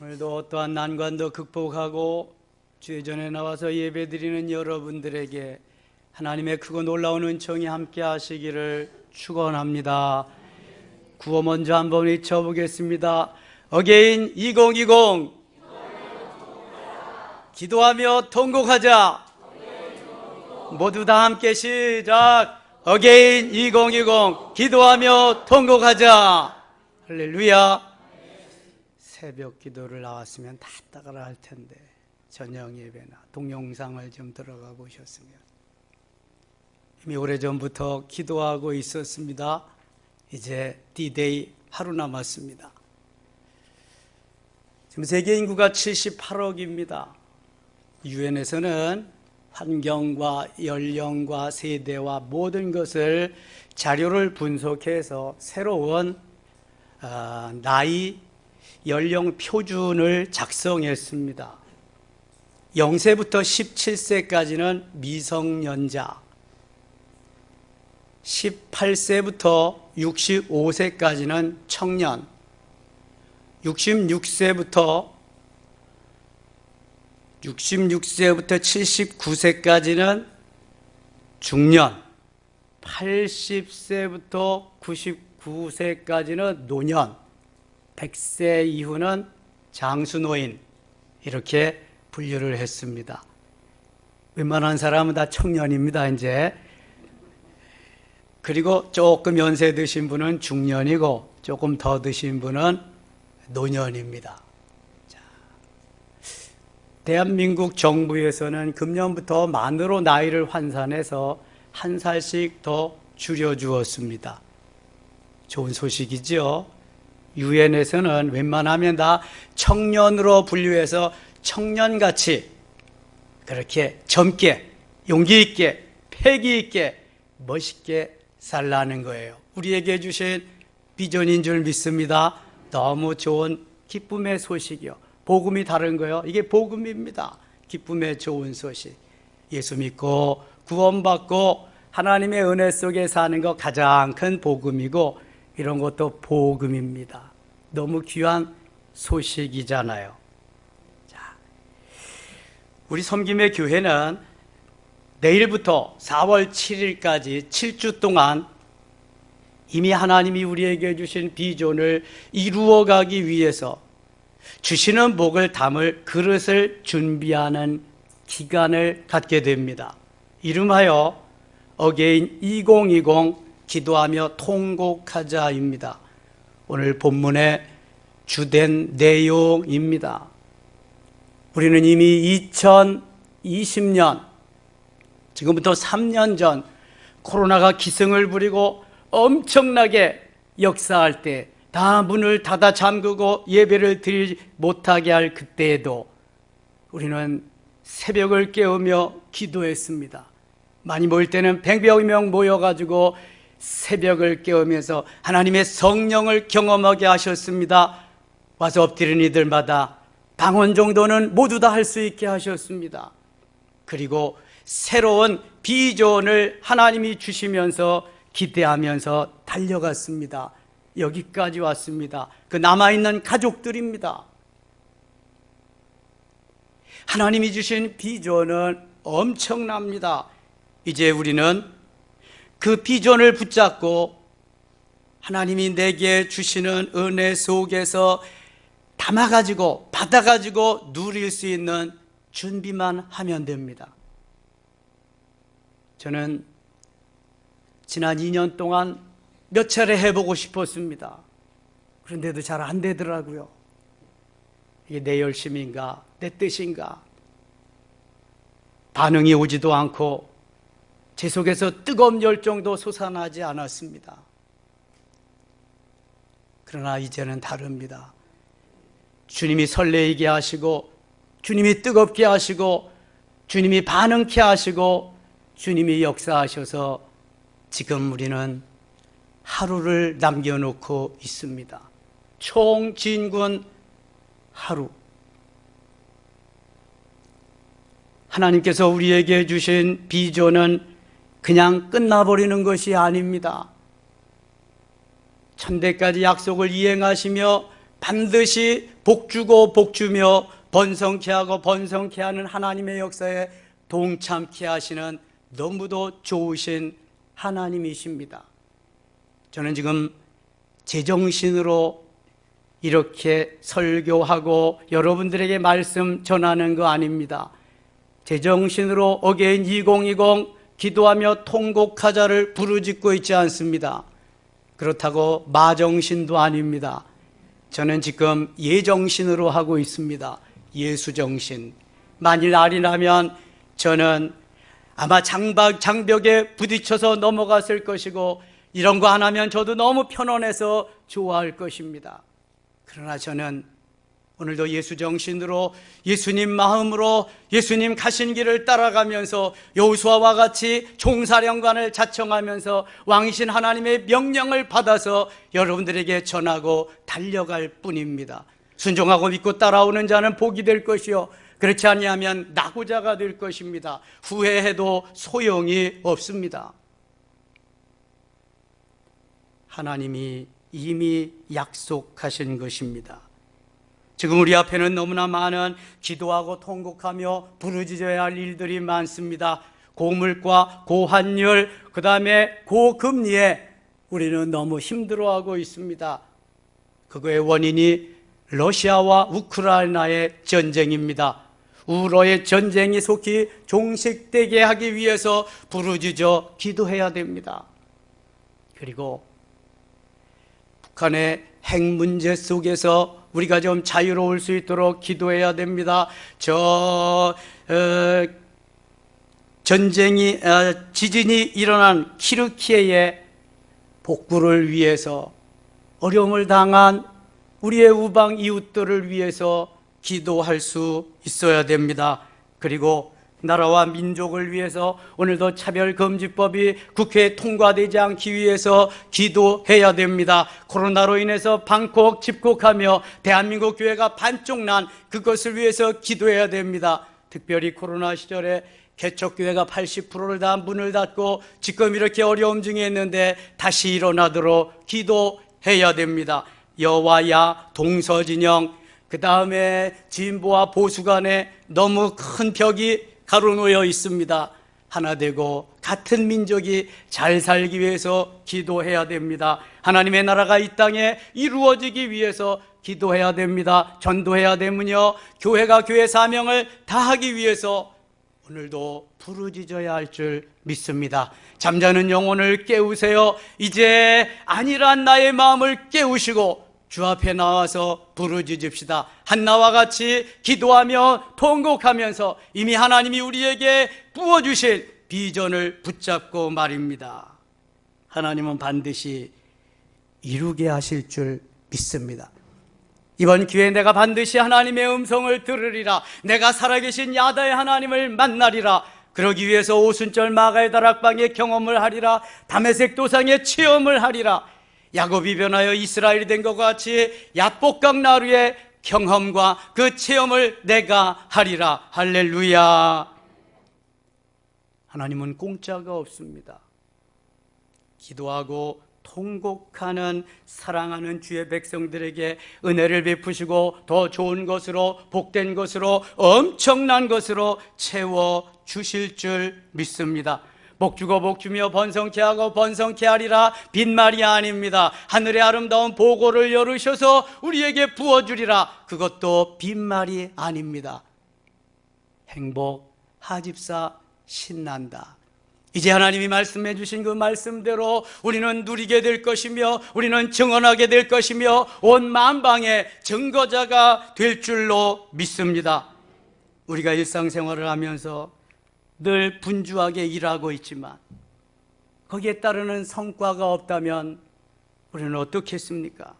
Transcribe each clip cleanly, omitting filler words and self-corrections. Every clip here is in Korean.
오늘도 어떠한 난관도 극복하고 주의 전에 나와서 예배드리는 여러분들에게 하나님의 크고 놀라운 은총이 함께 하시기를 축원합니다. 구호 먼저 한번 외쳐보겠습니다. 어게인 2020 기도하며 통곡하자. 모두 다 함께 시작. 어게인 2020 기도하며 통곡하자. 할렐루야. 새벽 기도를 나왔으면 다 따라갈 할 텐데 저녁 예배나 동영상을 좀 들어가 보셨으면. 이미 오래전부터 기도하고 있었습니다. 이제 D-Day 하루 남았습니다. 지금 세계 인구가 78억입니다. 유엔에서는 환경과 연령과 세대와 모든 것을 자료를 분석해서 새로운 나이 연령 표준을 작성했습니다. 0세부터 17세까지는 미성년자, 18세부터 65세까지는 청년, 66세부터 79세까지는 중년, 80세부터 99세까지는 노년, 100세 이후는 장수노인, 이렇게 분류를 했습니다. 웬만한 사람은 다 청년입니다, 이제. 그리고 조금 연세 드신 분은 중년이고 조금 더 드신 분은 노년입니다. 자, 대한민국 정부에서는 금년부터 만으로 나이를 환산해서 한 살씩 더 줄여주었습니다. 좋은 소식이죠. 유엔에서는 웬만하면 다 청년으로 분류해서 청년같이 그렇게 젊게, 용기 있게, 패기 있게, 멋있게 살라는 거예요. 우리에게 주신 비전인 줄 믿습니다. 너무 좋은 기쁨의 소식이요. 복음이 다른 거요. 이게 복음입니다. 기쁨의 좋은 소식. 예수 믿고 구원받고 하나님의 은혜 속에 사는 거 가장 큰 복음이고, 이런 것도 복음입니다. 너무 귀한 소식이잖아요. 자, 우리 섬김의 교회는 내일부터 4월 7일까지 7주 동안 이미 하나님이 우리에게 주신 비전을 이루어가기 위해서 주시는 복을 담을 그릇을 준비하는 기간을 갖게 됩니다. 이름하여 어게인 2020 기도하며 통곡하자입니다. 오늘 본문의 주된 내용입니다. 우리는 이미 2020년, 지금부터 3년 전 코로나가 기승을 부리고 엄청나게 역사할 때 다 문을 닫아 잠그고 예배를 드리지 못하게 할 그때에도 우리는 새벽을 깨우며 기도했습니다. 많이 모일 때는 100여 명 모여가지고 새벽을 깨우면서 하나님의 성령을 경험하게 하셨습니다. 와서 엎드린 이들마다 방언 정도는 모두 다 할 수 있게 하셨습니다. 그리고 새로운 비전을 하나님이 주시면서 기대하면서 달려갔습니다. 여기까지 왔습니다. 그 남아있는 가족들입니다. 하나님이 주신 비전은 엄청납니다. 이제 우리는 그 비전을 붙잡고 하나님이 내게 주시는 은혜 속에서 담아가지고 받아가지고 누릴 수 있는 준비만 하면 됩니다. 저는 지난 2년 동안 몇 차례 해보고 싶었습니다. 그런데도 잘 안 되더라고요. 이게 내 열심인가, 내 뜻인가, 반응이 오지도 않고 제 속에서 뜨거운 열정도 솟아나지 않았습니다. 그러나 이제는 다릅니다. 주님이 설레이게 하시고, 주님이 뜨겁게 하시고, 주님이 반응케 하시고, 주님이 역사하셔서 지금 우리는 하루를 남겨놓고 있습니다. 총 진군 하루. 하나님께서 우리에게 주신 비전은 그냥 끝나버리는 것이 아닙니다. 천대까지 약속을 이행하시며 반드시 복주고 복주며 번성케 하고 번성케 하는 하나님의 역사에 동참케 하시는 너무도 좋으신 하나님이십니다. 저는 지금 제정신으로 이렇게 설교하고 여러분들에게 말씀 전하는 거 아닙니다. 제정신으로 어게인 2020 기도하며 통곡하자를 부르짖고 있지 않습니다. 그렇다고 마정신도 아닙니다. 저는 지금 예정신으로 하고 있습니다. 예수정신. 만일 날이 나면 저는 아마 장벽에 부딪혀서 넘어갔을 것이고 이런 거 안 하면 저도 너무 편안해서 좋아할 것입니다. 그러나 저는 오늘도 예수정신으로 예수님 마음으로 예수님 가신 길을 따라가면서 여호수아와 같이 총사령관을 자청하면서 왕이신 하나님의 명령을 받아서 여러분들에게 전하고 달려갈 뿐입니다. 순종하고 믿고 따라오는 자는 복이 될 것이요 그렇지 아니하면 낙오자가 될 것입니다. 후회해도 소용이 없습니다. 하나님이 이미 약속하신 것입니다. 지금 우리 앞에는 너무나 많은 기도하고 통곡하며 부르짖어야 할 일들이 많습니다. 고물가, 고환율, 그 다음에 고금리에 우리는 너무 힘들어하고 있습니다. 그거의 원인이 러시아와 우크라이나의 전쟁입니다. 우로의 전쟁이 속히 종식되게 하기 위해서 부르짖어 기도해야 됩니다. 그리고 북한의 핵 문제 속에서 우리가 좀 자유로울 수 있도록 기도해야 됩니다. 지진이 일어난 키르키예의 복구를 위해서 어려움을 당한 우리의 우방 이웃들을 위해서 기도할 수 있어야 됩니다. 그리고 나라와 민족을 위해서 오늘도 차별금지법이 국회에 통과되지 않기 위해서 기도해야 됩니다. 코로나로 인해서 방콕 집콕하며 대한민국 교회가 반쪽 난 그것을 위해서 기도해야 됩니다. 특별히 코로나 시절에 개척교회가 80%를 다 문을 닫고 지금 이렇게 어려움 중에 있는데 다시 일어나도록 기도해야 됩니다. 여와야 동서진영, 그 다음에 진보와 보수 간에 너무 큰 벽이 가로놓여 있습니다. 하나 되고 같은 민족이 잘 살기 위해서 기도해야 됩니다. 하나님의 나라가 이 땅에 이루어지기 위해서 기도해야 됩니다. 전도해야 되면요 교회가 교회 사명을 다하기 위해서 오늘도 부르짖어야 할 줄 믿습니다. 잠자는 영혼을 깨우세요. 이제 아니란 나의 마음을 깨우시고 주 앞에 나와서 부르짖읍시다. 한나와 같이 기도하며 통곡하면서 이미 하나님이 우리에게 부어주신 비전을 붙잡고 말입니다. 하나님은 반드시 이루게 하실 줄 믿습니다. 이번 기회에 내가 반드시 하나님의 음성을 들으리라. 내가 살아계신 야다의 하나님을 만나리라. 그러기 위해서 오순절 마가의 다락방의 경험을 하리라. 다메섹 도상의 체험을 하리라. 야곱이 변하여 이스라엘이 된 것 같이 야복강 나루의 경험과 그 체험을 내가 하리라. 할렐루야. 하나님은 공짜가 없습니다. 기도하고 통곡하는 사랑하는 주의 백성들에게 은혜를 베푸시고 더 좋은 것으로 복된 것으로 엄청난 것으로 채워 주실 줄 믿습니다. 복주고 복주며 번성케 하고 번성케 하리라. 빈말이 아닙니다. 하늘의 아름다운 보고를 열으셔서 우리에게 부어주리라. 그것도 빈말이 아닙니다. 행복, 하집사, 신난다. 이제 하나님이 말씀해 주신 그 말씀대로 우리는 누리게 될 것이며 우리는 증언하게 될 것이며 온 만방의 증거자가 될 줄로 믿습니다. 우리가 일상생활을 하면서 늘 분주하게 일하고 있지만 거기에 따르는 성과가 없다면 우리는 어떻게 했습니까?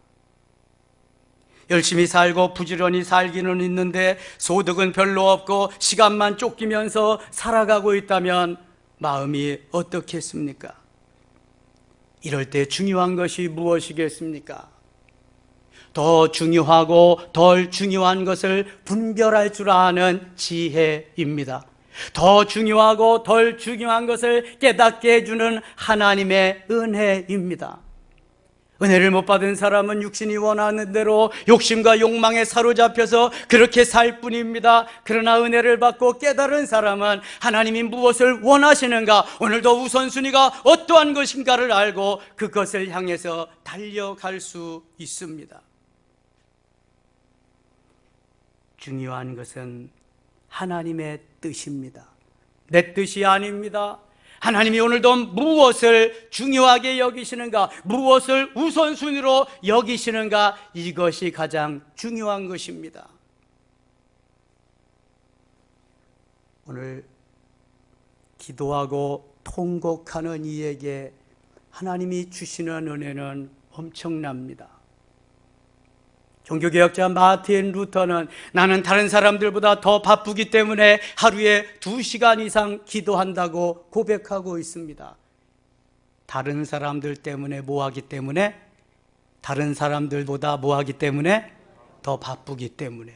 열심히 살고 부지런히 살기는 있는데 소득은 별로 없고 시간만 쫓기면서 살아가고 있다면 마음이 어떻겠습니까? 이럴 때 중요한 것이 무엇이겠습니까? 더 중요하고 덜 중요한 것을 분별할 줄 아는 지혜입니다. 더 중요하고 덜 중요한 것을 깨닫게 해주는 하나님의 은혜입니다. 은혜를 못 받은 사람은 육신이 원하는 대로 욕심과 욕망에 사로잡혀서 그렇게 살 뿐입니다. 그러나 은혜를 받고 깨달은 사람은 하나님이 무엇을 원하시는가, 오늘도 우선순위가 어떠한 것인가를 알고 그것을 향해서 달려갈 수 있습니다. 중요한 것은 하나님의 뜻입니다. 내 뜻이 아닙니다. 하나님이 오늘도 무엇을 중요하게 여기시는가, 무엇을 우선순위로 여기시는가, 이것이 가장 중요한 것입니다. 오늘 기도하고 통곡하는 이에게 하나님이 주시는 은혜는 엄청납니다. 종교개혁자 마틴 루터는 나는 다른 사람들보다 더 바쁘기 때문에 하루에 2시간 이상 기도한다고 고백하고 있습니다. 다른 사람들 때문에 뭐하기 때문에? 다른 사람들보다 뭐하기 때문에? 더 바쁘기 때문에.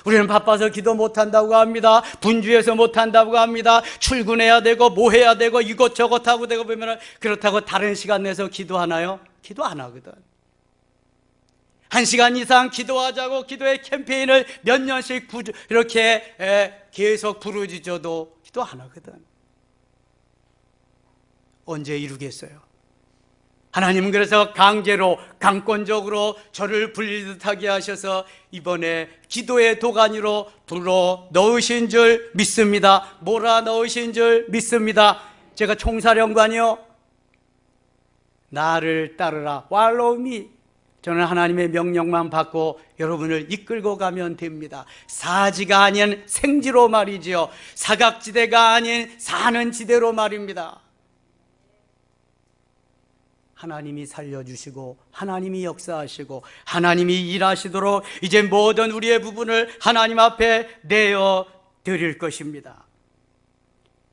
우리는 바빠서 기도 못한다고 합니다. 분주해서 못한다고 합니다. 출근해야 되고 뭐 해야 되고 이것저것 하고 되고 보면, 그렇다고 다른 시간 내서 기도하나요? 기도 안 하거든. 1시간 이상 기도하자고 기도의 캠페인을 몇 년씩 이렇게 계속 부르짖어도 기도 안 하거든. 언제 이루겠어요? 하나님은 그래서 강제로 강권적으로 저를 불리듯 하게 하셔서 이번에 기도의 도가니로 불어 넣으신 줄 믿습니다. 몰아 넣으신 줄 믿습니다. 제가 총사령관이요, 나를 따르라, Follow me. 저는 하나님의 명령만 받고 여러분을 이끌고 가면 됩니다. 사지가 아닌 생지로 말이지요. 사각지대가 아닌 사는 지대로 말입니다. 하나님이 살려주시고 하나님이 역사하시고 하나님이 일하시도록 이제 모든 우리의 부분을 하나님 앞에 내어 드릴 것입니다.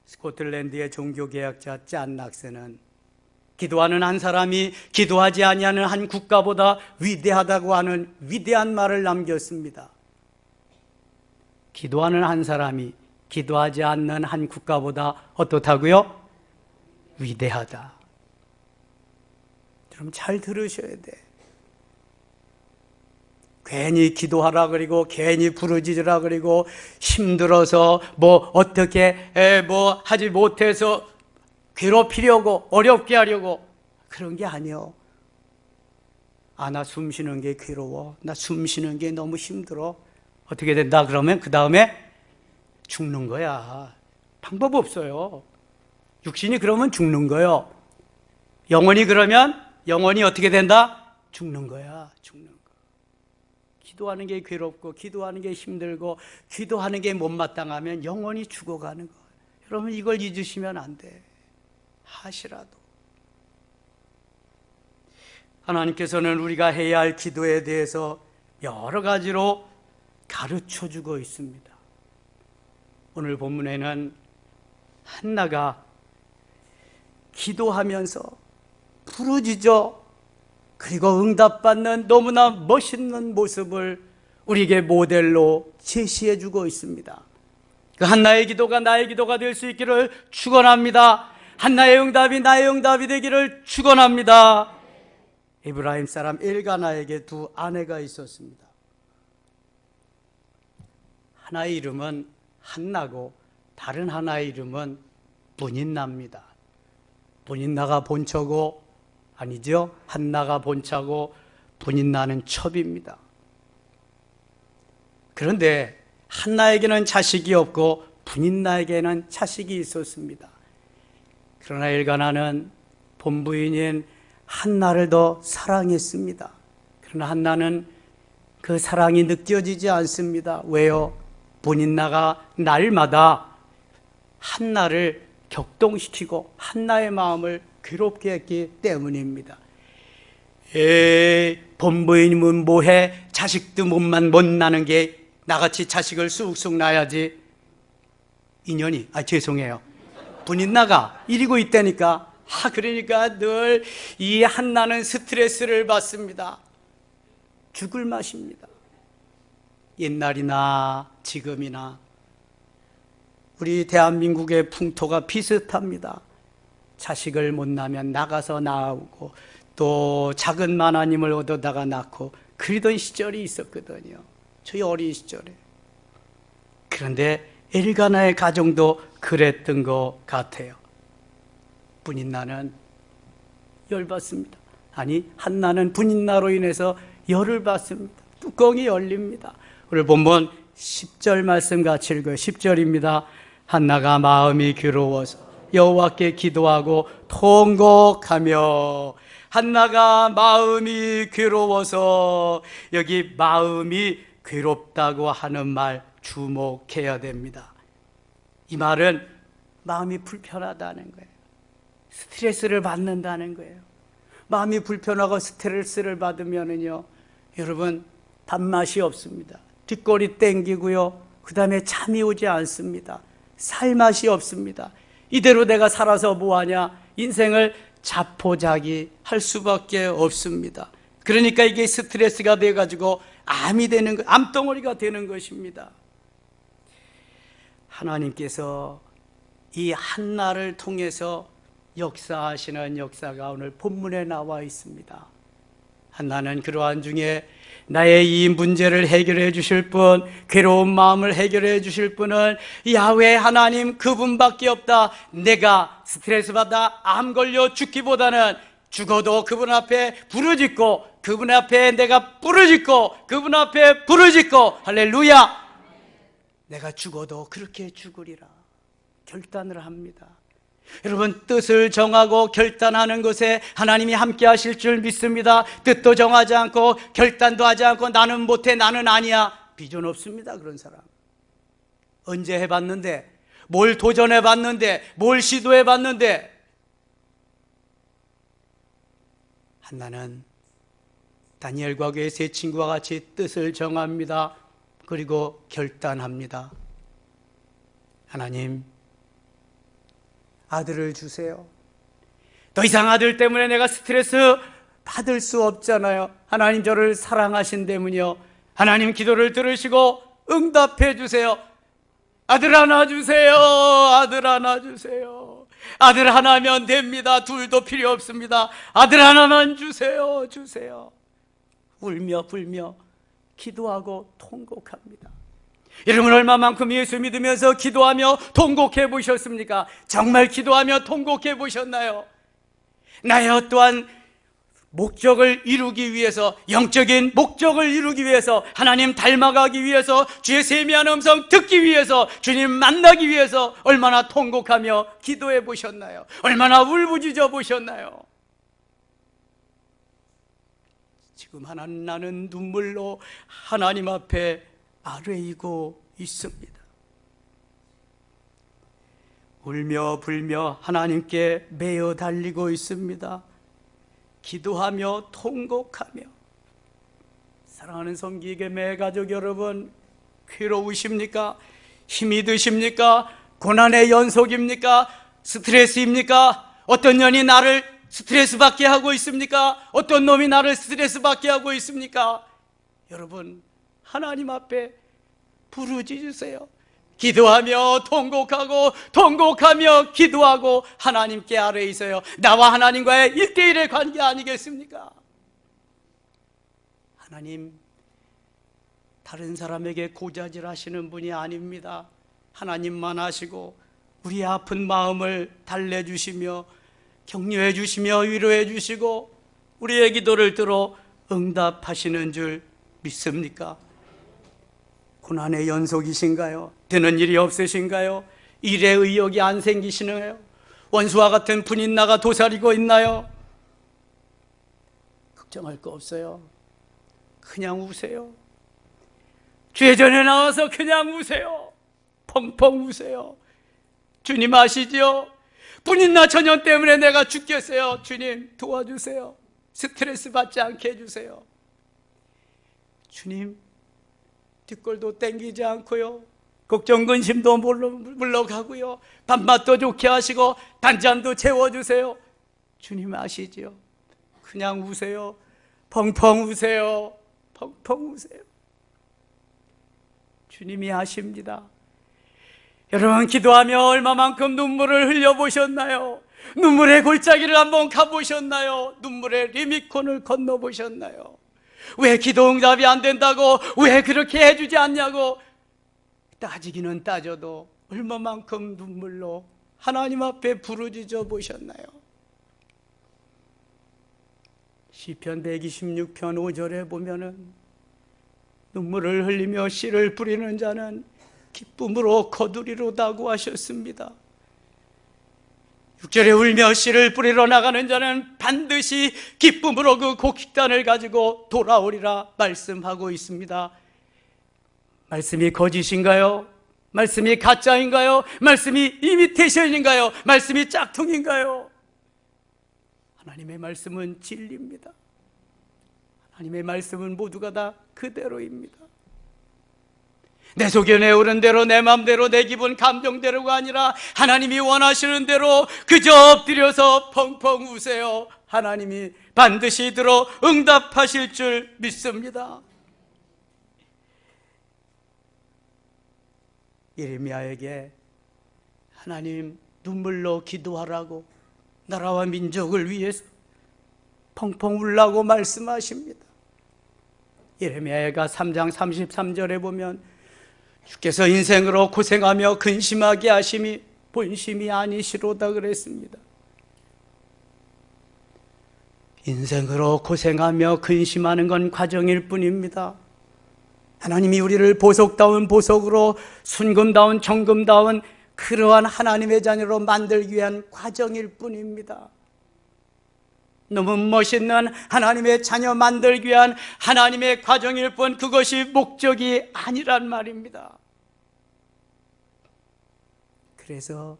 스코틀랜드의 종교개혁자 짠 락스는 기도하는 한 사람이 기도하지 아니하는 한 국가보다 위대하다고 하는 위대한 말을 남겼습니다. 기도하는 한 사람이 기도하지 않는 한 국가보다 어떻다고요? 위대하다. 여러분 잘 들으셔야 돼. 괜히 기도하라 그리고 괜히 부르짖으라 그리고 힘들어서 뭐 어떻게 뭐 하지 못해서 괴롭히려고 어렵게 하려고 그런 게 아니요. 나 숨 쉬는 게 괴로워, 나 숨 쉬는 게 너무 힘들어. 어떻게 된다 그러면 그 다음에 죽는 거야. 방법 없어요. 육신이 그러면 죽는 거예요. 영혼이 그러면 영혼이 어떻게 된다? 죽는 거야. 죽는 거. 기도하는 게 괴롭고 기도하는 게 힘들고 기도하는 게 못마땅하면 영혼이 죽어가는 거예요. 여러분 이걸 잊으시면 안 돼. 하시라도 하나님께서는 우리가 해야 할 기도에 대해서 여러 가지로 가르쳐 주고 있습니다. 오늘 본문에는 한나가 기도하면서 부르짖어 그리고 응답받는 너무나 멋있는 모습을 우리에게 모델로 제시해 주고 있습니다. 그 한나의 기도가 나의 기도가 될 수 있기를 축원합니다. 한나의 응답이 나의 응답이 되기를 축원합니다. 이브라임 사람 엘가나에게 2 아내가 있었습니다. 하나의 이름은 한나고 다른 하나의 이름은 분인나입니다. 분인나가 본처고, 아니죠, 한나가 본처고 분인나는 첩입니다. 그런데 한나에게는 자식이 없고 분인나에게는 자식이 있었습니다. 그러나 엘가나는 본부인인 한나를 더 사랑했습니다. 그러나 한나는 그 사랑이 느껴지지 않습니다. 왜요? 분인나가 날마다 한나를 격동시키고 한나의 마음을 괴롭게 했기 때문입니다. 본부인은 뭐해? 자식도 몸만 못 나는 게 나같이 자식을 쑥쑥 낳아야지. 인연이, 죄송해요. 분인나가 이리고 있다니까. 그러니까 늘 이 한나는 스트레스를 받습니다. 죽을 맛입니다. 옛날이나 지금이나 우리 대한민국의 풍토가 비슷합니다. 자식을 못 낳으면 나가서 낳고 또 작은 마나님을 얻어다가 낳고 그러던 시절이 있었거든요. 저희 어린 시절에. 그런데 엘가나의 가정도 그랬던 것 같아요. 분인나는 열받습니다. 아니, 한나는 분인나로 인해서 열을 받습니다. 뚜껑이 열립니다. 오늘 본문 10절 말씀 같이 읽어요. 10절입니다. 한나가 마음이 괴로워서 여호와께 기도하고 통곡하며. 한나가 마음이 괴로워서, 여기 마음이 괴롭다고 하는 말 주목해야 됩니다. 이 말은 마음이 불편하다는 거예요. 스트레스를 받는다는 거예요. 마음이 불편하고 스트레스를 받으면은요, 여러분, 밥맛이 없습니다. 뒷골이 땡기고요, 그 다음에 잠이 오지 않습니다. 살맛이 없습니다. 이대로 내가 살아서 뭐하냐? 인생을 자포자기 할 수밖에 없습니다. 그러니까 이게 스트레스가 돼가지고 암이 되는 것, 암덩어리가 되는 것입니다. 하나님께서 이 한나를 통해서 역사하시는 역사가 오늘 본문에 나와 있습니다. 한나는 그러한 중에 나의 이 문제를 해결해 주실 분, 괴로운 마음을 해결해 주실 분은 야훼 하나님 그분밖에 없다. 내가 스트레스 받아 암 걸려 죽기보다는 죽어도 그분 앞에 부르짖고, 그분 앞에 내가 부르짖고, 그분 앞에 부르짖고, 할렐루야! 내가 죽어도 그렇게 죽으리라 결단을 합니다. 여러분, 뜻을 정하고 결단하는 것에 하나님이 함께 하실 줄 믿습니다. 뜻도 정하지 않고 결단도 하지 않고 나는 못해, 나는 아니야, 비전 없습니다. 그런 사람 언제 해봤는데, 뭘 도전해봤는데, 뭘 시도해봤는데. 한나는 다니엘과 그의 세 친구와 같이 뜻을 정합니다. 그리고 결단합니다. 하나님, 아들을 주세요. 더 이상 아들 때문에 내가 스트레스 받을 수 없잖아요. 하나님 저를 사랑하신 때문이요. 하나님 기도를 들으시고 응답해 주세요. 아들 하나 주세요. 아들 하나 주세요. 아들 하나면 됩니다. 둘도 필요 없습니다. 아들 하나만 주세요. 주세요. 울며 불며 기도하고 통곡합니다. 여러분, 얼마만큼 예수 믿으면서 기도하며 통곡해 보셨습니까? 정말 기도하며 통곡해 보셨나요? 나의 어떠한 목적을 이루기 위해서, 영적인 목적을 이루기 위해서, 하나님 닮아가기 위해서, 주의 세미한 음성 듣기 위해서, 주님 만나기 위해서 얼마나 통곡하며 기도해 보셨나요? 얼마나 울부짖어 보셨나요? 지금 나는 눈물로 하나님 앞에 아뢰이고 있습니다. 울며 불며 하나님께 매어 달리고 있습니다. 기도하며 통곡하며. 사랑하는 성기계매 가족 여러분, 괴로우십니까? 힘이 드십니까? 고난의 연속입니까? 스트레스입니까? 어떤 년이 나를 스트레스 받게 하고 있습니까? 어떤 놈이 나를 스트레스 받게 하고 있습니까? 여러분, 하나님 앞에 부르짖으세요. 기도하며 통곡하고 통곡하며 기도하고 하나님께 아뢰 있어요. 나와 하나님과의 1대1의 관계 아니겠습니까? 하나님, 다른 사람에게 고자질 하시는 분이 아닙니다. 하나님만 하시고 우리의 아픈 마음을 달래주시며 격려해 주시며 위로해 주시고 우리의 기도를 들어 응답하시는 줄 믿습니까? 고난의 연속이신가요? 되는 일이 없으신가요? 일에 의욕이 안 생기시나요? 원수와 같은 분인나가 도사리고 있나요? 걱정할 거 없어요. 그냥 우세요. 주의 전에 나와서 그냥 우세요. 펑펑 우세요. 주님 아시죠? 분인나 처녀 때문에 내가 죽겠어요. 주님 도와주세요. 스트레스 받지 않게 해주세요. 주님, 뒷골도 땡기지 않고요, 걱정 근심도 물러가고요, 밥맛도 좋게 하시고 반찬도 채워주세요. 주님 아시죠? 그냥 우세요. 펑펑 우세요. 펑펑 우세요. 주님이 아십니다. 여러분, 기도하며 얼마만큼 눈물을 흘려보셨나요? 눈물의 골짜기를 한번 가보셨나요? 눈물의 리미콘을 건너보셨나요? 왜 기도 응답이 안 된다고, 왜 그렇게 해주지 않냐고 따지기는 따져도 얼마만큼 눈물로 하나님 앞에 부르짖어 보셨나요? 시편 126편 5절에 보면은 눈물을 흘리며 씨를 뿌리는 자는 기쁨으로 거두리로다고 하셨습니다. 6절에 울며 씨를 뿌리러 나가는 자는 반드시 기쁨으로 그 곡식단을 가지고 돌아오리라 말씀하고 있습니다. 말씀이 거짓인가요? 말씀이 가짜인가요? 말씀이 이미테이션인가요? 말씀이 짝퉁인가요? 하나님의 말씀은 진리입니다. 하나님의 말씀은 모두가 다 그대로입니다. 내 속에 내오는 대로, 내 마음대로, 내 기분 감정대로가 아니라 하나님이 원하시는 대로 그저 엎드려서 펑펑 우세요. 하나님이 반드시 들어 응답하실 줄 믿습니다. 예레미야에게 하나님 눈물로 기도하라고, 나라와 민족을 위해서 펑펑 울라고 말씀하십니다. 예레미야가 3장 33절에 보면 주께서 인생으로 고생하며 근심하게 하심이 본심이 아니시로다 그랬습니다. 인생으로 고생하며 근심하는 건 과정일 뿐입니다. 하나님이 우리를 보석다운 보석으로, 순금다운 정금다운 그러한 하나님의 자녀로 만들기 위한 과정일 뿐입니다. 너무 멋있는 하나님의 자녀 만들기 위한 하나님의 과정일 뿐, 그것이 목적이 아니란 말입니다. 그래서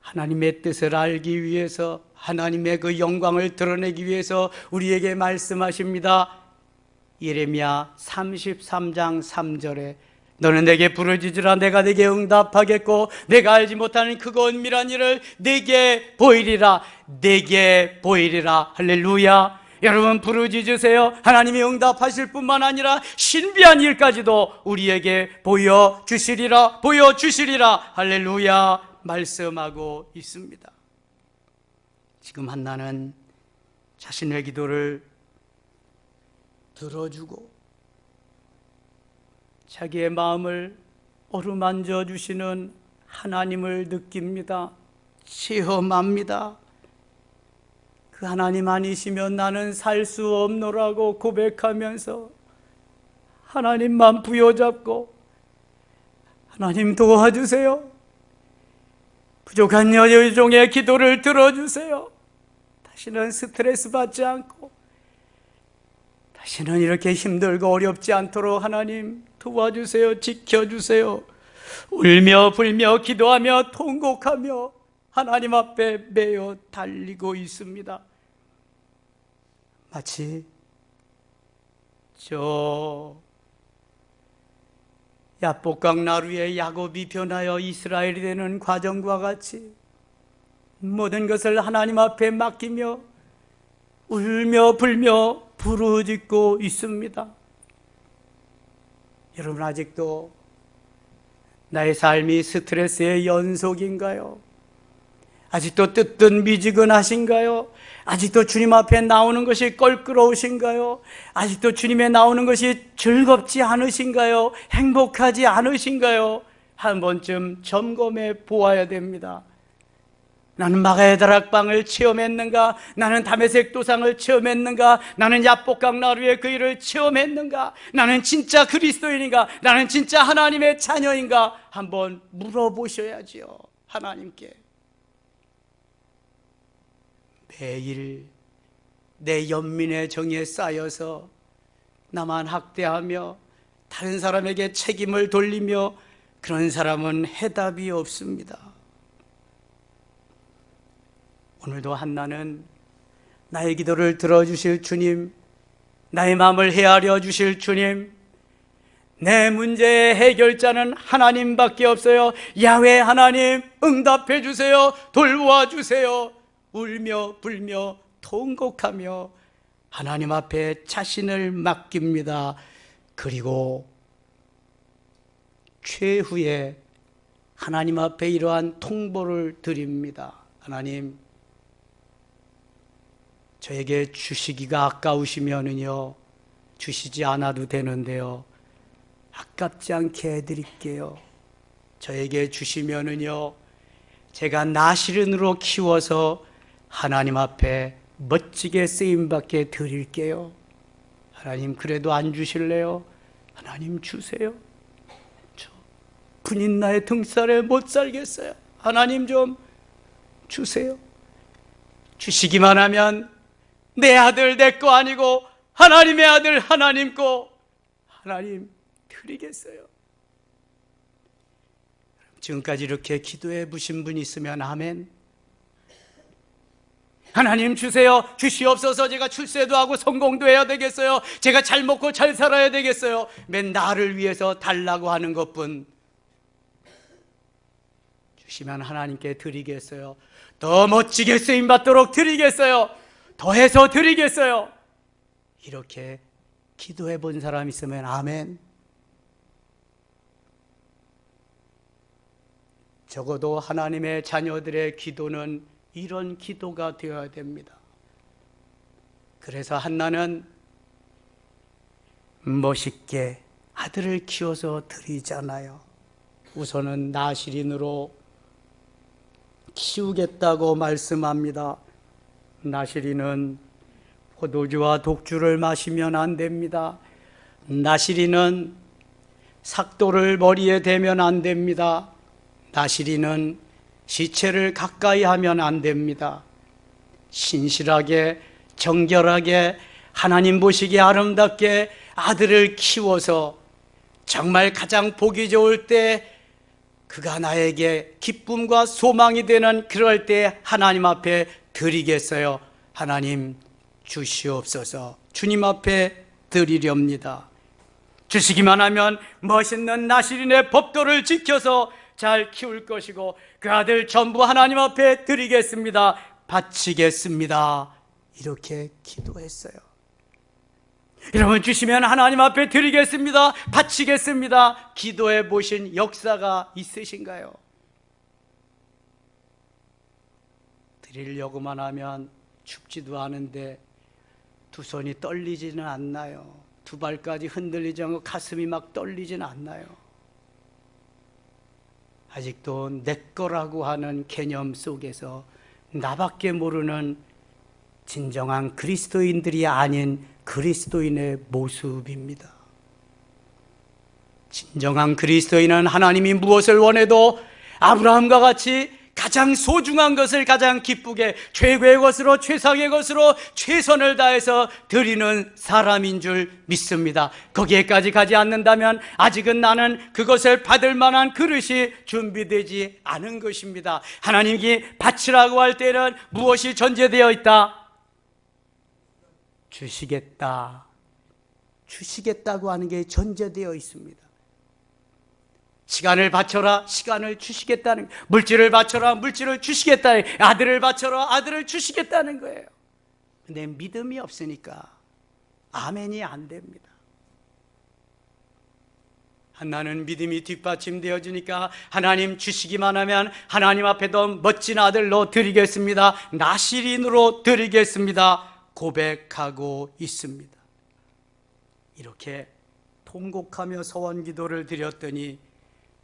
하나님의 뜻을 알기 위해서, 하나님의 그 영광을 드러내기 위해서 우리에게 말씀하십니다. 예레미야 33장 3절에 너는 내게 부르짖으라 내가 내게 응답하겠고 내가 알지 못하는 크고 은밀한 일을 내게 보이리라. 내게 보이리라. 할렐루야. 여러분 부르짖으세요. 하나님이 응답하실 뿐만 아니라 신비한 일까지도 우리에게 보여주시리라. 보여주시리라. 할렐루야 말씀하고 있습니다. 지금 한나는 자신의 기도를 들어주고 자기의 마음을 어루만져 주시는 하나님을 느낍니다. 체험합니다. 그 하나님 아니시면 나는 살 수 없노라고 고백하면서 하나님만 부여잡고 하나님 도와주세요. 부족한 여종의 기도를 들어주세요. 다시는 스트레스 받지 않고 다시는 이렇게 힘들고 어렵지 않도록 하나님 도와주세요. 지켜주세요. 울며 불며 기도하며 통곡하며 하나님 앞에 매여 달리고 있습니다. 마치 저 야복강 나루에 야곱이 변하여 이스라엘이 되는 과정과 같이 모든 것을 하나님 앞에 맡기며 울며 불며 부르짖고 있습니다. 여러분 아직도 나의 삶이 스트레스의 연속인가요? 아직도 뜨뜻미지근하신가요? 아직도 주님 앞에 나오는 것이 껄끄러우신가요? 아직도 주님에 나오는 것이 즐겁지 않으신가요? 행복하지 않으신가요? 한 번쯤 점검해 보아야 됩니다. 나는 마가의 다락방을 체험했는가? 나는 다메섹 도상을 체험했는가? 나는 야복강 나루의 그 일을 체험했는가? 나는 진짜 그리스도인인가? 나는 진짜 하나님의 자녀인가? 한번 물어보셔야지요. 하나님께. 매일 내 연민의 정에 쌓여서 나만 학대하며 다른 사람에게 책임을 돌리며 그런 사람은 해답이 없습니다. 오늘도 한나는 나의 기도를 들어주실 주님, 나의 마음을 헤아려 주실 주님, 내 문제의 해결자는 하나님밖에 없어요. 야훼 하나님 응답해 주세요. 돌보아 주세요. 울며 불며 통곡하며 하나님 앞에 자신을 맡깁니다. 그리고 최후에 하나님 앞에 이러한 통보를 드립니다. 하나님, 저에게 주시기가 아까우시면은요, 주시지 않아도 되는데요, 아깝지 않게 해드릴게요. 저에게 주시면은요, 제가 나시른으로 키워서 하나님 앞에 멋지게 쓰임받게 드릴게요. 하나님, 그래도 안 주실래요? 하나님, 주세요. 저 군인 나의 등살에 못 살겠어요. 하나님 좀 주세요. 주시기만 하면 내 아들 내 거 아니고 하나님의 아들 하나님 거 하나님 드리겠어요. 지금까지 이렇게 기도해 보신 분 있으면 아멘. 하나님 주세요. 주시옵소서. 제가 출세도 하고 성공도 해야 되겠어요. 제가 잘 먹고 잘 살아야 되겠어요. 맨 나를 위해서 달라고 하는 것뿐. 주시면 하나님께 드리겠어요. 더 멋지게 쓰임받도록 드리겠어요. 더해서 드리겠어요. 이렇게 기도해 본 사람 있으면 아멘. 적어도 하나님의 자녀들의 기도는 이런 기도가 되어야 됩니다. 그래서 한나는 멋있게 아들을 키워서 드리잖아요. 우선은 나시린으로 키우겠다고 말씀합니다. 나시린은 포도주와 독주를 마시면 안 됩니다. 나시린은 삭도를 머리에 대면 안 됩니다. 나시린은 시체를 가까이 하면 안 됩니다. 신실하게 정결하게 하나님 보시기에 아름답게 아들을 키워서 정말 가장 보기 좋을 때 그가 나에게 기쁨과 소망이 되는 그럴 때 하나님 앞에 드리겠어요. 하나님 주시옵소서. 주님 앞에 드리렵니다. 주시기만 하면 멋있는 나시린의 법도를 지켜서 잘 키울 것이고 그 아들 전부 하나님 앞에 드리겠습니다. 바치겠습니다. 이렇게 기도했어요. 여러분, 주시면 하나님 앞에 드리겠습니다. 바치겠습니다. 기도해 보신 역사가 있으신가요? 드리려고만 하면 춥지도 않은데 두 손이 떨리지는 않나요? 두 발까지 흔들리지 않고 가슴이 막 떨리지는 않나요? 아직도 내 거라고 하는 개념 속에서 나밖에 모르는 진정한 그리스도인들이 아닌 그리스도인의 모습입니다. 진정한 그리스도인은 하나님이 무엇을 원해도 아브라함과 같이 가장 소중한 것을 가장 기쁘게 최고의 것으로 최상의 것으로 최선을 다해서 드리는 사람인 줄 믿습니다. 거기에까지 가지 않는다면 아직은 나는 그것을 받을 만한 그릇이 준비되지 않은 것입니다. 하나님이 바치라고 할 때는 무엇이 전제되어 있다? 주시겠다. 주시겠다고 하는 게 전제되어 있습니다. 시간을 바쳐라, 시간을 주시겠다는, 물질을 바쳐라, 물질을 주시겠다는, 아들을 바쳐라, 아들을 주시겠다는 거예요. 근데 믿음이 없으니까 아멘이 안 됩니다. 한나는 믿음이 뒷받침되어 주니까 하나님 주시기만 하면 하나님 앞에 더 멋진 아들로 드리겠습니다. 나시린으로 드리겠습니다. 고백하고 있습니다. 이렇게 통곡하며 서원 기도를 드렸더니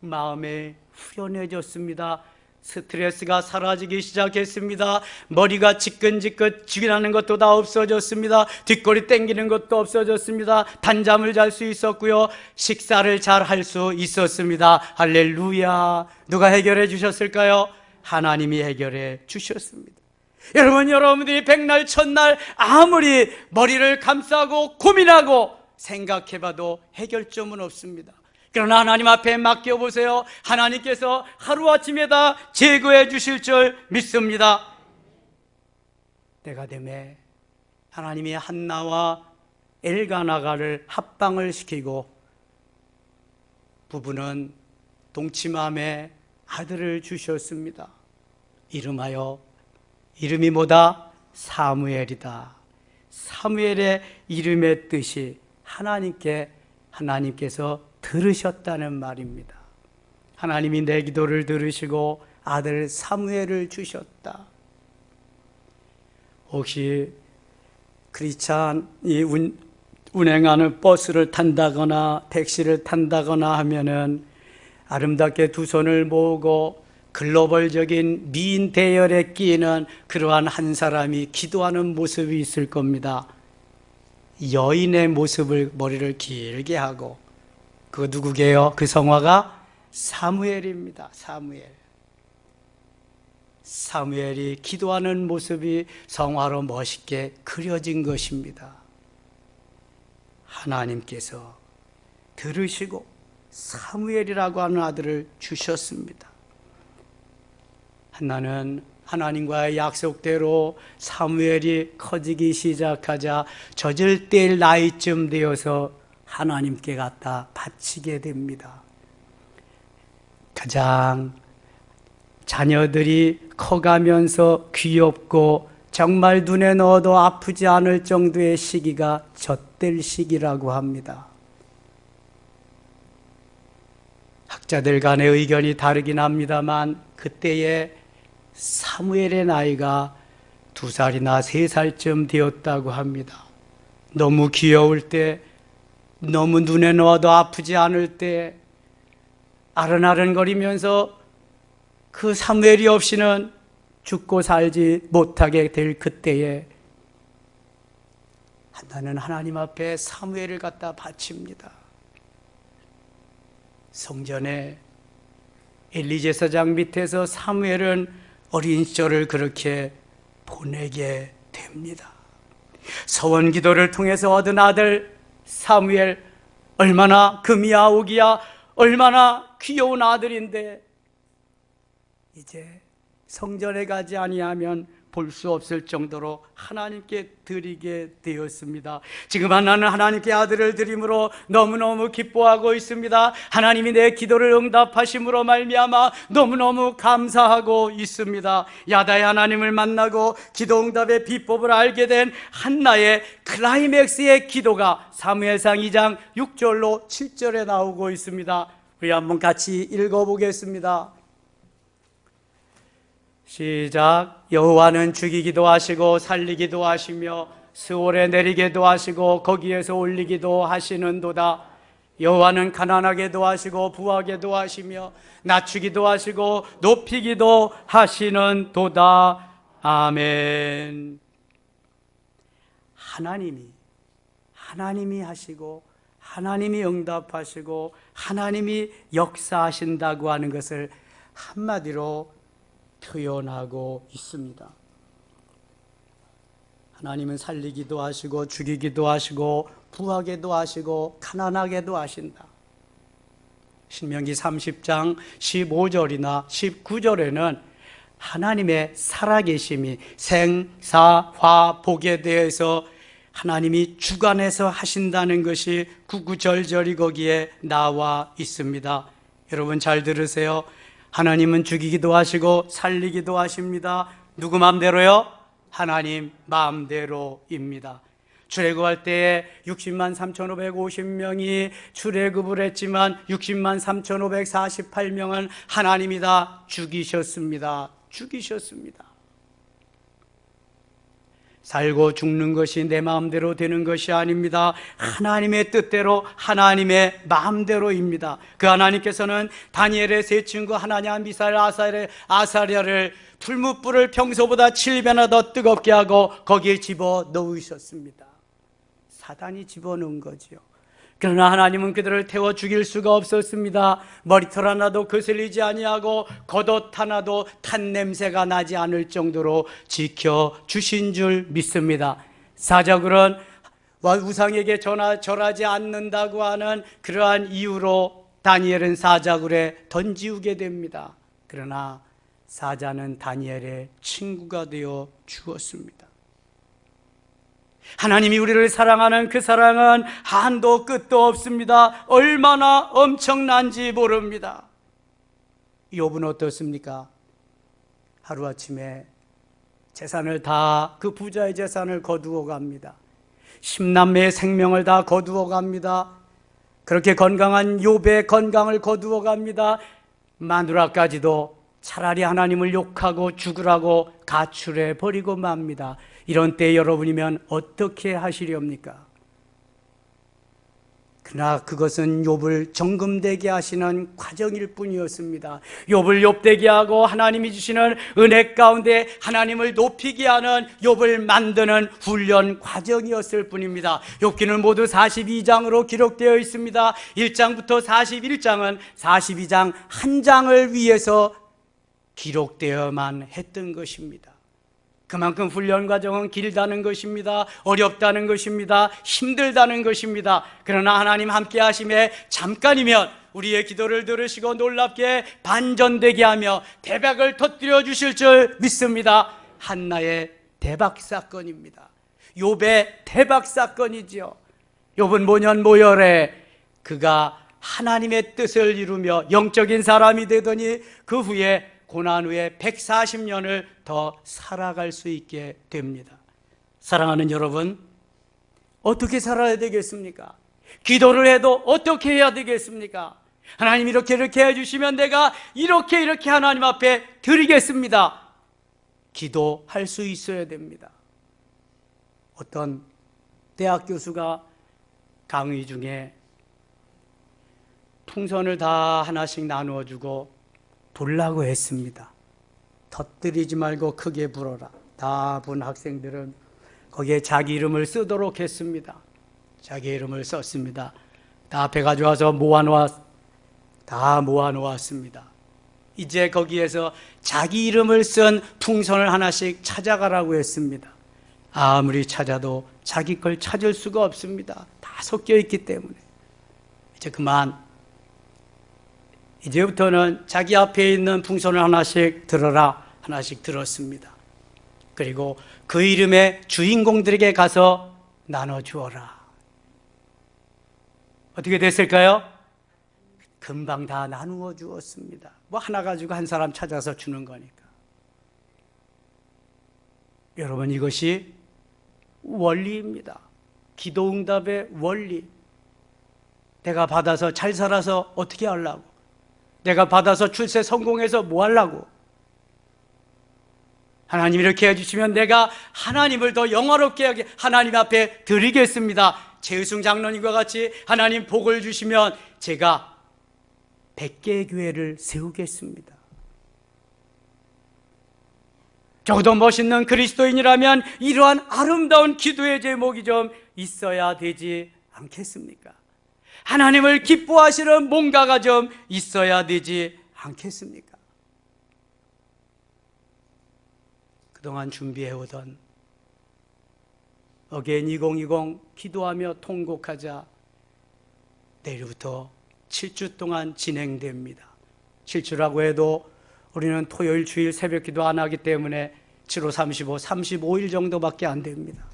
마음에 후련해졌습니다. 스트레스가 사라지기 시작했습니다. 머리가 지끈지끈 나는 것도 다 없어졌습니다. 뒷골이 땡기는 것도 없어졌습니다. 단잠을 잘 수 있었고요, 식사를 잘 할 수 있었습니다. 할렐루야. 누가 해결해 주셨을까요? 하나님이 해결해 주셨습니다. 여러분들이 백날 첫날 아무리 머리를 감싸고 고민하고 생각해봐도 해결점은 없습니다. 그러나 하나님 앞에 맡겨보세요. 하나님께서 하루아침에 다 제거해 주실 줄 믿습니다. 때가 되매 하나님이 한나와 엘가나가를 합방을 시키고 부부는 동침함에 아들을 주셨습니다. 이름이 뭐다? 사무엘이다. 사무엘의 이름의 뜻이 하나님께서 들으셨다는 말입니다. 하나님이 내 기도를 들으시고 아들 사무엘을 주셨다. 혹시 크리스찬이 운행하는 버스를 탄다거나 택시를 탄다거나 하면은 아름답게 두 손을 모으고 글로벌적인 미인 대열에 끼는 그러한 한 사람이 기도하는 모습이 있을 겁니다. 여인의 모습을 머리를 길게 하고, 그 누구게요? 그 성화가 사무엘입니다. 사무엘이 기도하는 모습이 성화로 멋있게 그려진 것입니다. 하나님께서 들으시고 사무엘이라고 하는 아들을 주셨습니다. 한나는 하나님과의 약속대로 사무엘이 커지기 시작하자 젖을 뗄 나이쯤 되어서 하나님께 갖다 바치게 됩니다. 가장 자녀들이 커가면서 귀엽고 정말 눈에 넣어도 아프지 않을 정도의 시기가 젖될 시기라고 합니다. 학자들 간의 의견이 다르긴 합니다만 그때의 사무엘의 나이가 2살이나 3살쯤 되었다고 합니다. 너무 귀여울 때, 너무 눈에 넣어도 아프지 않을 때, 아른아른거리면서 그 사무엘이 없이는 죽고 살지 못하게 될 그때에 한나는 하나님 앞에 사무엘을 갖다 바칩니다. 성전에 엘리 제사장 밑에서 사무엘은 어린 시절을 그렇게 보내게 됩니다. 서원 기도를 통해서 얻은 아들 사무엘, 얼마나 금이야 옥이야, 얼마나 귀여운 아들인데 이제 성전에 가지 아니하면 볼 수 없을 정도로 하나님께 드리게 되었습니다. 지금 하나는 하나님께 아들을 드림으로 너무너무 기뻐하고 있습니다. 하나님이 내 기도를 응답하심으로 말미암아 너무너무 감사하고 있습니다. 야다의 하나님을 만나고 기도 응답의 비법을 알게 된 한나의 클라이맥스의 기도가 사무엘상 2장 6절로 7절에 나오고 있습니다. 우리 한번 같이 읽어보겠습니다. 시작. 여호와는 죽이기도 하시고 살리기도 하시며 스올에 내리게도 하시고 거기에서 올리기도 하시는도다. 여호와는 가난하게도 하시고 부하게도 하시며 낮추기도 하시고 높이기도 하시는도다. 아멘. 하나님이 하시고 하나님이 응답하시고 하나님이 역사하신다고 하는 것을 한마디로 표현하고 있습니다. 하나님은 살리기도 하시고 죽이기도 하시고 부하게도 하시고 가난하게도 하신다. 신명기 30장 15절이나 19절에는 하나님의 살아계심이 생사화 복에 대해서 하나님이 주관해서 하신다는 것이 구구절절히 거기에 나와 있습니다. 여러분 잘 들으세요. 하나님은 죽이기도 하시고 살리기도 하십니다. 누구 마음대로요? 하나님 마음대로입니다. 출애굽할 때에 60만 3,550명이 출애굽을 했지만 60만 3,548명은 하나님이 다 죽이셨습니다. 살고 죽는 것이 내 마음대로 되는 것이 아닙니다. 하나님의 뜻대로 하나님의 마음대로입니다. 그 하나님께서는 다니엘의 세 친구 하나냐, 미사엘, 아사랴를 풀무불을 평소보다 7배나 더 뜨겁게 하고 거기에 집어넣으셨습니다. 사단이 집어넣은 거죠. 그러나 하나님은 그들을 태워 죽일 수가 없었습니다. 머리털 하나도 거슬리지 아니하고 겉옷 하나도 탄 냄새가 나지 않을 정도로 지켜주신 줄 믿습니다. 사자굴은 우상에게 절하지 않는다고 하는 그러한 이유로 다니엘은 사자굴에 던지우게 됩니다. 그러나 사자는 다니엘의 친구가 되어 주었습니다. 하나님이 우리를 사랑하는 그 사랑은 한도 끝도 없습니다. 얼마나 엄청난지 모릅니다. 욥은 어떻습니까? 하루아침에 재산을 다, 그 부자의 재산을 거두어 갑니다. 10남매의 생명을 다 거두어 갑니다. 그렇게 건강한 욥의 건강을 거두어 갑니다. 마누라까지도 차라리 하나님을 욕하고 죽으라고 가출해 버리고 맙니다. 이런 때 여러분이면 어떻게 하시렵니까? 그러나 그것은 욥을 정금되게 하시는 과정일 뿐이었습니다. 욥을 욥되게 하고 하나님이 주시는 은혜 가운데 하나님을 높이게 하는 욥을 만드는 훈련 과정이었을 뿐입니다. 욥기는 모두 42장으로 기록되어 있습니다. 1장부터 41장은 42장 한 장을 위해서 기록되어만 했던 것입니다. 그만큼 훈련 과정은 길다는 것입니다. 어렵다는 것입니다. 힘들다는 것입니다. 그러나 하나님 함께 하심에 잠깐이면 우리의 기도를 들으시고 놀랍게 반전되게 하며 대박을 터뜨려 주실 줄 믿습니다. 한나의 대박 사건입니다. 욥의 대박 사건이지요. 욥은 모년모열에 그가 하나님의 뜻을 이루며 영적인 사람이 되더니 그 후에 고난 후에 140년을 더 살아갈 수 있게 됩니다. 사랑하는 여러분, 어떻게 살아야 되겠습니까? 기도를 해도 어떻게 해야 되겠습니까? 하나님 이렇게 해주시면 내가 이렇게 하나님 앞에 드리겠습니다. 기도할 수 있어야 됩니다. 어떤 대학 교수가 강의 중에 풍선을 다 하나씩 나누어 주고 불라고 했습니다. 터뜨리지 말고 크게 불어라. 다 분 학생들은 거기에 자기 이름을 쓰도록 했습니다. 자기 이름을 썼습니다. 다 앞에 가져와서 다 모아놓았습니다. 이제 거기에서 자기 이름을 쓴 풍선을 하나씩 찾아가라고 했습니다. 아무리 찾아도 자기 걸 찾을 수가 없습니다. 다 섞여 있기 때문에. 이제 그만. 이제부터는 자기 앞에 있는 풍선을 하나씩 들어라. 하나씩 들었습니다. 그리고 그 이름의 주인공들에게 가서 나눠주어라. 어떻게 됐을까요? 금방 다 나누어 주었습니다. 뭐 하나 가지고 한 사람 찾아서 주는 거니까. 여러분, 이것이 원리입니다. 기도응답의 원리. 내가 받아서 잘 살아서 어떻게 하려고? 내가 받아서 출세 성공해서 뭐 하려고? 하나님 이렇게 해주시면 내가 하나님을 더 영화롭게 하게 하나님 앞에 드리겠습니다. 최의승 장로님과 같이 하나님 복을 주시면 제가 100개의 교회를 세우겠습니다. 저도 멋있는 그리스도인이라면 이러한 아름다운 기도의 제목이 좀 있어야 되지 않겠습니까? 하나님을 기뻐하시는 뭔가가 좀 있어야 되지 않겠습니까? 그동안 준비해오던 어게인 2020 기도하며 통곡하자 내일부터 7주 동안 진행됩니다. 7주라고 해도 우리는 토요일 주일 새벽 기도 안 하기 때문에 7, 5, 35, 35일 정도밖에 안 됩니다.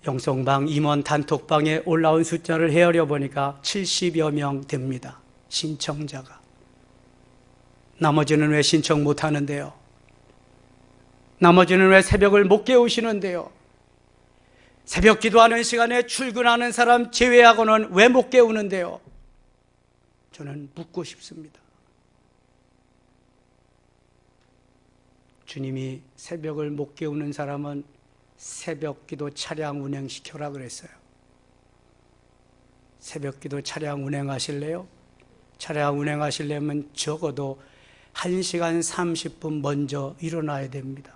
영성방 임원 단톡방에 올라온 숫자를 헤아려 보니까 70여 명 됩니다. 신청자가. 나머지는 왜 신청 못 하는데요? 나머지는 왜 새벽을 못 깨우시는데요? 새벽 기도하는 시간에 출근하는 사람 제외하고는 왜 못 깨우는데요? 저는 묻고 싶습니다. 주님이 새벽을 못 깨우는 사람은 새벽 기도 차량 운행시켜라 그랬어요. 새벽 기도 차량 운행하실래요? 차량 운행하시려면 적어도 1시간 30분 먼저 일어나야 됩니다.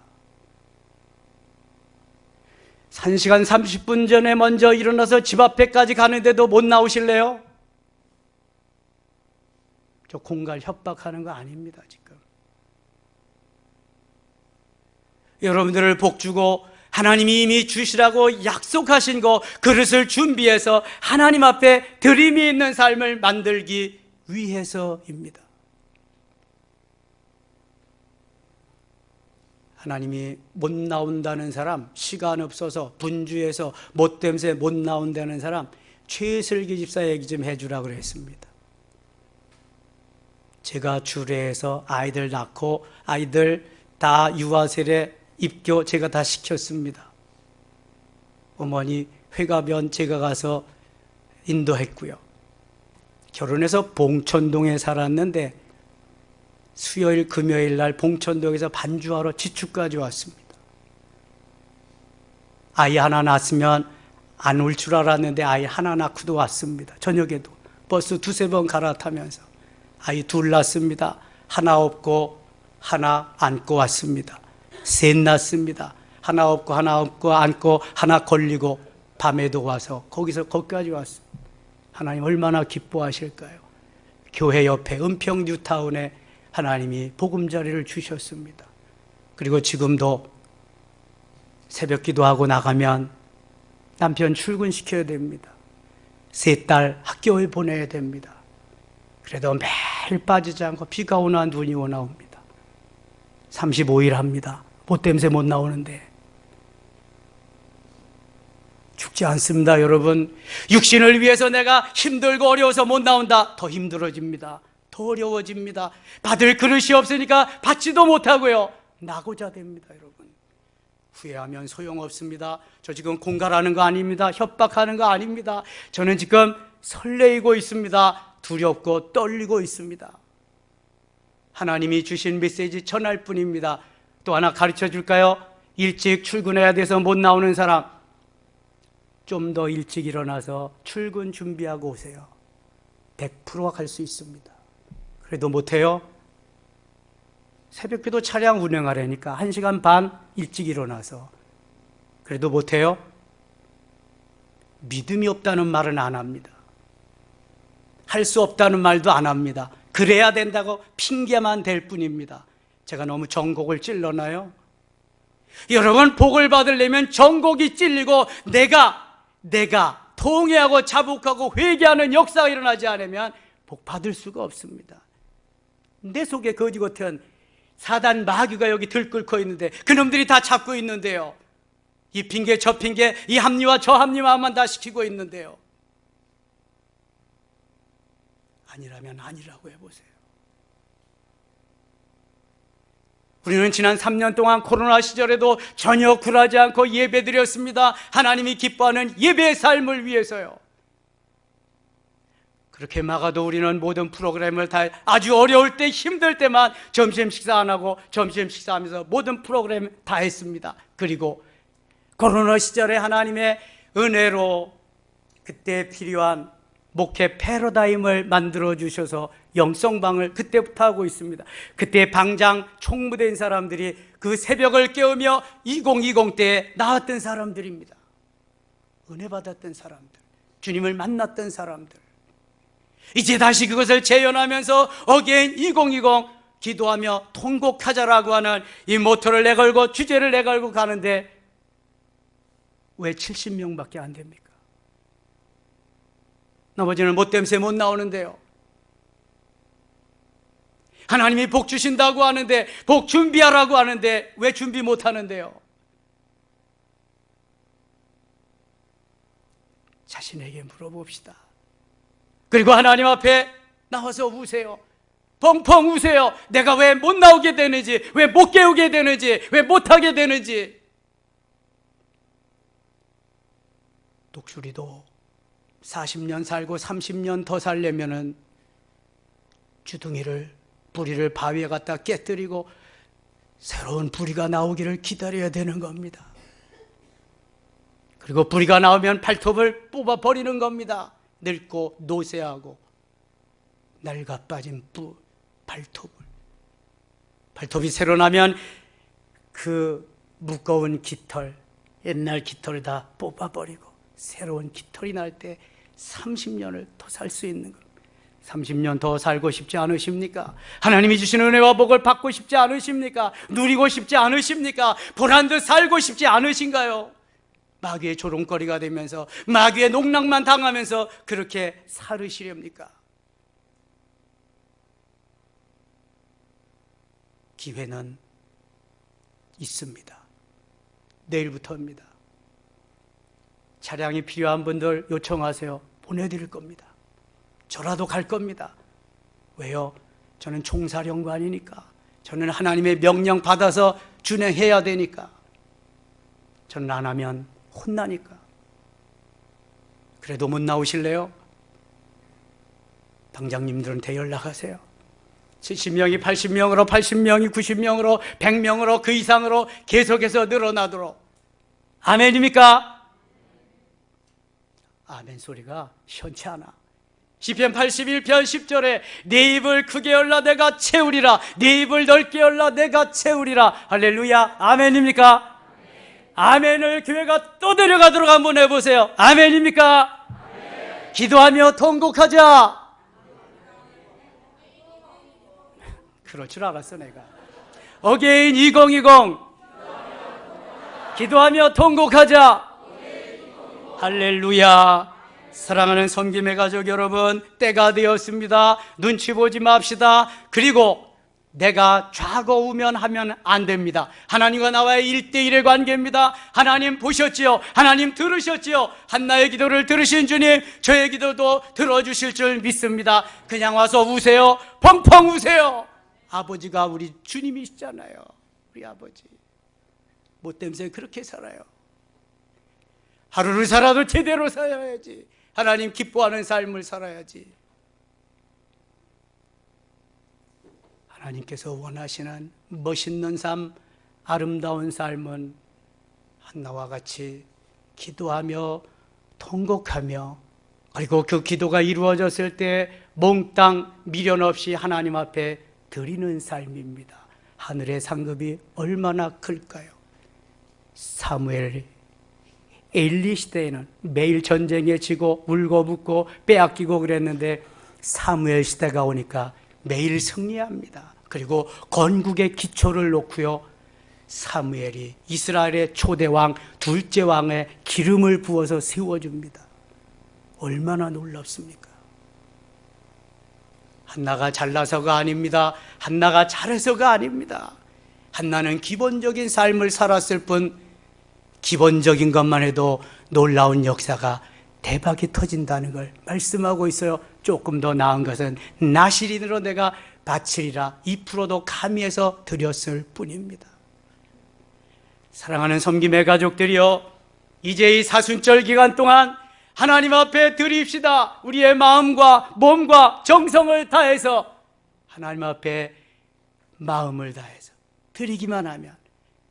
1시간 30분 전에 먼저 일어나서 집 앞에까지 가는데도 못 나오실래요? 저 공갈 협박하는 거 아닙니다, 지금. 여러분들을 복주고 하나님이 이미 주시라고 약속하신 거 그릇을 준비해서 하나님 앞에 드림이 있는 삶을 만들기 위해서입니다. 하나님이 못 나온다는 사람, 시간 없어서 분주해서 못 땜새 못 나온다는 사람 최슬기 집사 얘기 좀 해주라 그랬습니다. 제가 주례해서 아이들 낳고 아이들 다 유아세례 입교 제가 다 시켰습니다. 어머니 회가변 제가 가서 인도했고요. 결혼해서 봉천동에 살았는데 수요일 금요일 날 봉천동에서 반주하러 지축까지 왔습니다. 아이 하나 낳았으면 안 올 줄 알았는데 아이 하나 낳고도 왔습니다. 저녁에도 버스 두세 번 갈아타면서 아이 둘 낳습니다. 하나 없고 하나 안고 왔습니다. 셋 낳습니다. 하나 없고 하나 없고 안고 하나 걸리고 밤에도 와서 거기까지 왔습니다. 하나님 얼마나 기뻐하실까요? 교회 옆에 은평 뉴타운에 하나님이 보금자리를 주셨습니다. 그리고 지금도 새벽 기도하고 나가면 남편 출근시켜야 됩니다. 세 딸 학교에 보내야 됩니다. 그래도 매일 빠지지 않고 비가 오나 눈이 오나 옵니다. 35일 합니다. 못 땜새 못 나오는데 죽지 않습니다. 여러분, 육신을 위해서 내가 힘들고 어려워서 못 나온다. 더 힘들어집니다. 더 어려워집니다. 받을 그릇이 없으니까 받지도 못하고요, 나고자 됩니다. 여러분, 후회하면 소용없습니다. 저 지금 공갈하는 거 아닙니다. 협박하는 거 아닙니다. 저는 지금 설레이고 있습니다. 두렵고 떨리고 있습니다. 하나님이 주신 메시지 전할 뿐입니다. 또 하나 가르쳐 줄까요? 일찍 출근해야 돼서 못 나오는 사람, 좀 더 일찍 일어나서 출근 준비하고 오세요. 100%가 갈 수 있습니다. 그래도 못해요? 새벽기도 차량 운행하려니까 1시간 반 일찍 일어나서, 그래도 못해요? 믿음이 없다는 말은 안 합니다. 할 수 없다는 말도 안 합니다. 그래야 된다고 핑계만 댈 뿐입니다. 제가 너무 전곡을 찔러나요? 여러분, 복을 받으려면 전곡이 찔리고 내가 통회하고 자복하고 회개하는 역사가 일어나지 않으면 복 받을 수가 없습니다. 내 속에 거지 같은 사단 마귀가 여기 들끓고 있는데 그놈들이 다 잡고 있는데요, 이 핑계 저 핑계, 이 합리화 저 합리화만 다 시키고 있는데요, 아니라면 아니라고 해보세요. 우리는 지난 3년 동안 코로나 시절에도 전혀 굴하지 않고 예배드렸습니다. 하나님이 기뻐하는 예배의 삶을 위해서요. 그렇게 막아도 우리는 모든 프로그램을 다 아주 어려울 때, 힘들 때만 점심 식사 안 하고 점심 식사하면서 모든 프로그램 다 했습니다. 그리고 코로나 시절에 하나님의 은혜로 그때 필요한 목회 패러다임을 만들어 주셔서 영성방을 그때부터 하고 있습니다. 그때 방장 총무된 사람들이 그 새벽을 깨우며 2020 때에 나왔던 사람들입니다. 은혜 받았던 사람들, 주님을 만났던 사람들. 이제 다시 그것을 재현하면서 어게인 2020 기도하며 통곡하자라고 하는 이 모토를 내걸고 주제를 내걸고 가는데 왜 70명밖에 안 됩니까? 나머지는 못됨새 못 나오는데요. 하나님이 복 주신다고 하는데, 복 준비하라고 하는데 왜 준비 못 하는데요? 자신에게 물어봅시다. 그리고 하나님 앞에 나와서 우세요. 펑펑 우세요. 내가 왜 못 나오게 되는지, 왜 못 깨우게 되는지, 왜 못하게 되는지. 독수리도 40년 살고 30년 더 살려면은 주둥이를, 부리를 바위에 갖다 깨뜨리고 새로운 부리가 나오기를 기다려야 되는 겁니다. 그리고 부리가 나오면 발톱을 뽑아버리는 겁니다. 늙고 노쇠하고 낡아 빠진 발톱이 새로 나면 그 무거운 깃털, 옛날 깃털을 다 뽑아버리고 새로운 깃털이 날 때 30년을 더 살 수 있는 겁니다. 30년 더 살고 싶지 않으십니까? 하나님이 주시는 은혜와 복을 받고 싶지 않으십니까? 누리고 싶지 않으십니까? 보란 듯 살고 싶지 않으신가요? 마귀의 조롱거리가 되면서, 마귀의 농락만 당하면서 그렇게 살으시렵니까? 기회는 있습니다. 내일부터입니다. 차량이 필요한 분들 요청하세요. 보내드릴 겁니다. 저라도 갈 겁니다. 왜요? 저는 총사령관이니까. 저는 하나님의 명령 받아서 준행해야 되니까. 저는 안 하면 혼나니까. 그래도 못 나오실래요? 당장님들한테 연락하세요. 70명이 80명으로, 80명이 90명으로, 100명으로, 그 이상으로 계속해서 늘어나도록. 아멘입니까? 아멘 소리가 시원치 않아. 시편 81편 10절에 내 입을 크게 열라 내가 채우리라, 내 입을 넓게 열라 내가 채우리라. 할렐루야. 아멘입니까? 아멘을 교회가 또 데려가도록 한번 해보세요. 아멘입니까? 아멘. 기도하며 통곡하자. 그럴 줄 알았어 내가. 어게인 2020 기도하며 통곡하자. 할렐루야. 사랑하는 섬김의 가족 여러분, 때가 되었습니다. 눈치 보지 맙시다. 그리고 내가 좌고우면하면 안 됩니다. 하나님과 나와의 1대1의 관계입니다. 하나님 보셨지요? 하나님 들으셨지요? 한나의 기도를 들으신 주님, 저의 기도도 들어주실 줄 믿습니다. 그냥 와서 우세요. 펑펑 우세요. 아버지가 우리 주님이시잖아요. 우리 아버지 못됨새 그렇게 살아요. 하루를 살아도 제대로 살아야지. 하나님 기뻐하는 삶을 살아야지. 하나님께서 원하시는 멋있는 삶, 아름다운 삶은 한나와 같이 기도하며 통곡하며, 그리고 그 기도가 이루어졌을 때 몽땅 미련 없이 하나님 앞에 드리는 삶입니다. 하늘의 상급이 얼마나 클까요? 사무엘, 엘리 시대에는 매일 전쟁에 지고 울고 붓고 빼앗기고 그랬는데 사무엘 시대가 오니까 매일 승리합니다. 그리고 건국의 기초를 놓고요, 사무엘이 이스라엘의 초대왕, 둘째 왕의 기름을 부어서 세워줍니다. 얼마나 놀랍습니까? 한나가 잘나서가 아닙니다. 한나가 잘해서가 아닙니다. 한나는 기본적인 삶을 살았을 뿐, 기본적인 것만 해도 놀라운 역사가, 대박이 터진다는 걸 말씀하고 있어요. 조금 더 나은 것은 나실인으로 내가 바치리라 2%도 가미해서 드렸을 뿐입니다. 사랑하는 섬김의 가족들이여, 이제 이 사순절 기간 동안 하나님 앞에 드립시다. 우리의 마음과 몸과 정성을 다해서 하나님 앞에 마음을 다해서 드리기만 하면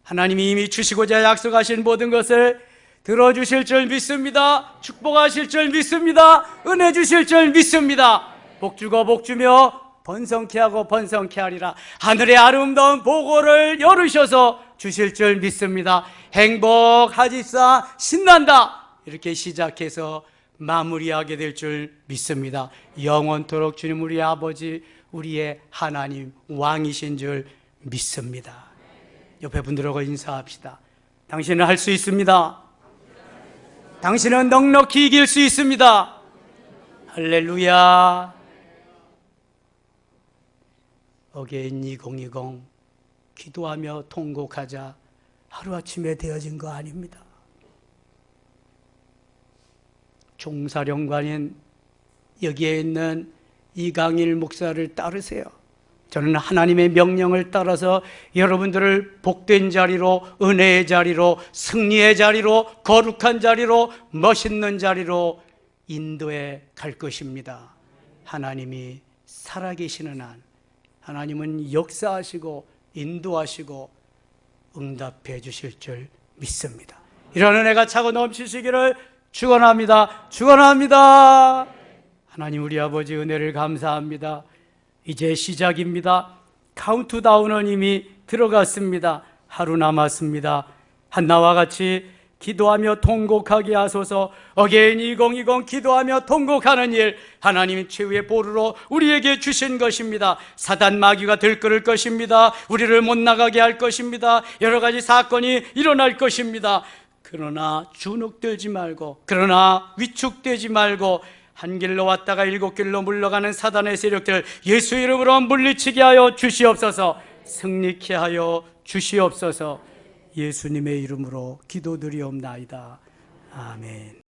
하나님이 이미 주시고자 약속하신 모든 것을 들어주실 줄 믿습니다. 축복하실 줄 믿습니다. 은혜 주실 줄 믿습니다. 복주고 복주며 번성케 하고 번성케 하리라. 하늘의 아름다운 보고를 열으셔서 주실 줄 믿습니다. 행복하지사 신난다. 이렇게 시작해서 마무리하게 될 줄 믿습니다. 영원토록 주님 우리 아버지, 우리의 하나님 왕이신 줄 믿습니다. 옆에 분들하고 인사합시다. 당신은 할 수 있습니다. 당신은 넉넉히 이길 수 있습니다. 할렐루야. 어게인 2020 기도하며 통곡하자 하루아침에 되어진 거 아닙니다. 종사령관인 여기에 있는 이강일 목사를 따르세요. 저는 하나님의 명령을 따라서 여러분들을 복된 자리로, 은혜의 자리로, 승리의 자리로, 거룩한 자리로, 멋있는 자리로 인도해 갈 것입니다. 하나님이 살아계시는 한 하나님은 역사하시고 인도하시고 응답해 주실 줄 믿습니다. 이런 은혜가 차고 넘치시기를 축원합니다. 축원합니다. 하나님 우리 아버지 은혜를 감사합니다. 이제 시작입니다. 카운트다운은 이미 들어갔습니다. 하루 남았습니다. 한나와 같이 기도하며 통곡하게 하소서. 어게인 2020 기도하며 통곡하는 일, 하나님 최후의 보루로 우리에게 주신 것입니다. 사단 마귀가 들끓을 것입니다. 우리를 못 나가게 할 것입니다. 여러 가지 사건이 일어날 것입니다. 그러나 주눅들지 말고, 그러나 위축되지 말고, 한 길로 왔다가 7길로 물러가는 사단의 세력들 예수 이름으로 물리치게 하여 주시옵소서. 승리케 하여 주시옵소서. 예수님의 이름으로 기도드리옵나이다. 아멘.